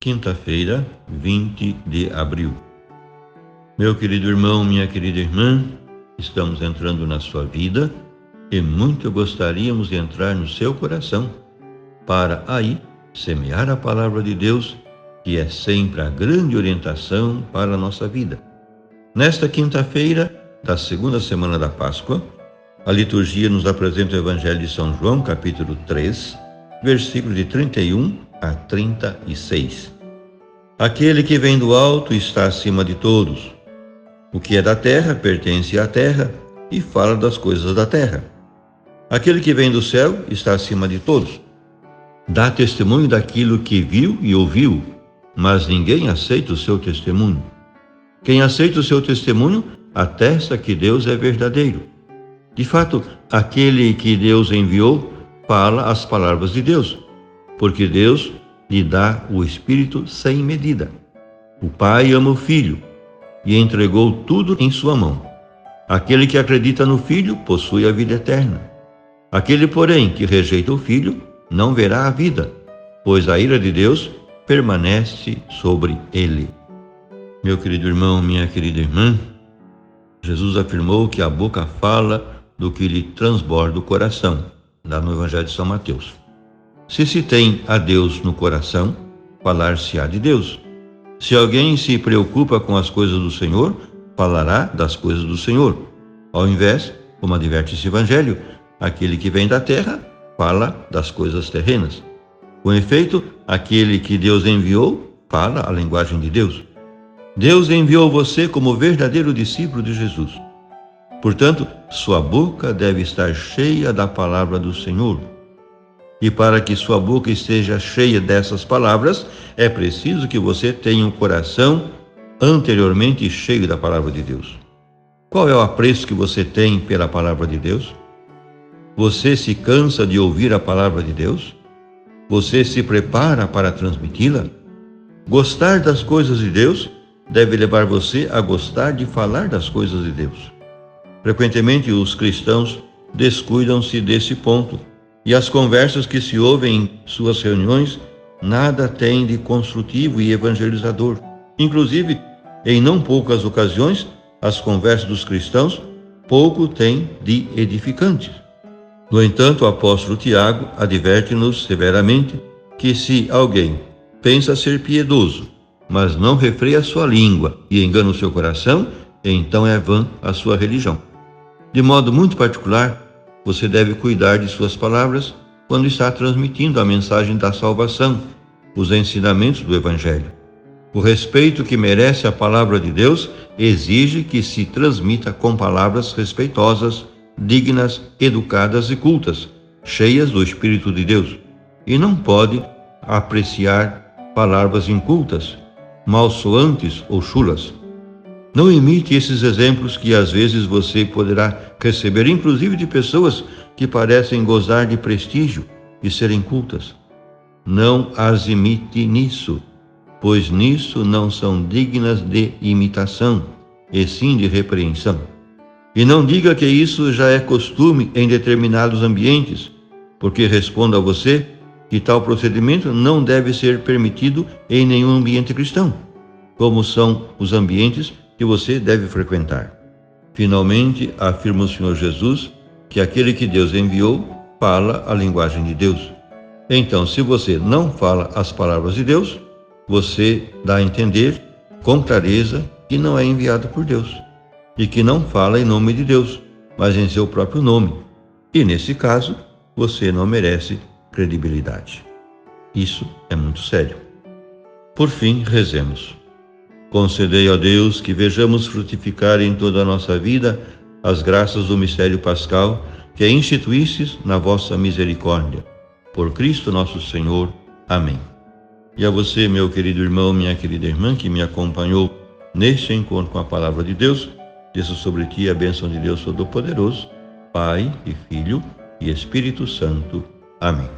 Quinta-feira, 20 de abril. Meu querido irmão, minha querida irmã, estamos entrando na sua vida e muito gostaríamos de entrar no seu coração para aí semear a palavra de Deus, que é sempre a grande orientação para a nossa vida. Nesta quinta-feira da segunda semana da Páscoa, a liturgia nos apresenta o Evangelho de São João, capítulo 3, versículos de 31 a 36. Aquele que vem do alto está acima de todos. O que é da terra pertence à terra e fala das coisas da terra. Aquele que vem do céu está acima de todos. Dá testemunho daquilo que viu e ouviu, mas ninguém aceita o seu testemunho. Quem aceita o seu testemunho atesta que Deus é verdadeiro. De fato, aquele que Deus enviou fala as palavras de Deus, porque Deus lhe dá o Espírito sem medida. O Pai ama o Filho e entregou tudo em sua mão. Aquele que acredita no Filho possui a vida eterna. Aquele, porém, que rejeita o Filho não verá a vida, pois a ira de Deus permanece sobre ele. Meu querido irmão, minha querida irmã, Jesus afirmou que a boca fala do que lhe transborda o coração, lá no Evangelho de São Mateus. Se se tem a Deus no coração, falar-se-á de Deus. Se alguém se preocupa com as coisas do Senhor, falará das coisas do Senhor. Ao invés, como adverte esse Evangelho, aquele que vem da terra fala das coisas terrenas. Com efeito, aquele que Deus enviou fala a linguagem de Deus. Deus enviou você como verdadeiro discípulo de Jesus. Portanto, sua boca deve estar cheia da palavra do Senhor. E para que sua boca esteja cheia dessas palavras, é preciso que você tenha um coração anteriormente cheio da palavra de Deus. Qual é o apreço que você tem pela palavra de Deus? Você se cansa de ouvir a palavra de Deus? Você se prepara para transmiti-la? Gostar das coisas de Deus deve levar você a gostar de falar das coisas de Deus. Frequentemente, os cristãos descuidam-se desse ponto, e as conversas que se ouvem em suas reuniões nada têm de construtivo e evangelizador. Inclusive, em não poucas ocasiões, as conversas dos cristãos pouco têm de edificantes. No entanto, o apóstolo Tiago adverte-nos severamente que se alguém pensa ser piedoso, mas não refreia sua língua e engana o seu coração, então é vã a sua religião. De modo muito particular, você deve cuidar de suas palavras quando está transmitindo a mensagem da salvação, os ensinamentos do Evangelho. O respeito que merece a palavra de Deus exige que se transmita com palavras respeitosas, dignas, educadas e cultas, cheias do Espírito de Deus, e não pode apreciar palavras incultas, malsoantes ou chulas. Não imite esses exemplos que às vezes você poderá receber, inclusive de pessoas que parecem gozar de prestígio e serem cultas. Não as imite nisso, pois nisso não são dignas de imitação, e sim de repreensão. E não diga que isso já é costume em determinados ambientes, porque respondo a você que tal procedimento não deve ser permitido em nenhum ambiente cristão, como são os ambientes que você deve frequentar. Finalmente, afirma o Senhor Jesus que aquele que Deus enviou fala a linguagem de Deus. Então, se você não fala as palavras de Deus, você dá a entender com clareza que não é enviado por Deus e que não fala em nome de Deus, mas em seu próprio nome. E nesse caso, você não merece credibilidade. Isso é muito sério. Por fim, rezemos. Concedei, ó Deus, que vejamos frutificar em toda a nossa vida as graças do mistério pascal que instituístes na vossa misericórdia. Por Cristo nosso Senhor. Amém. E a você, meu querido irmão, minha querida irmã, que me acompanhou neste encontro com a palavra de Deus, desça sobre ti a bênção de Deus Todo-Poderoso, Pai e Filho e Espírito Santo. Amém.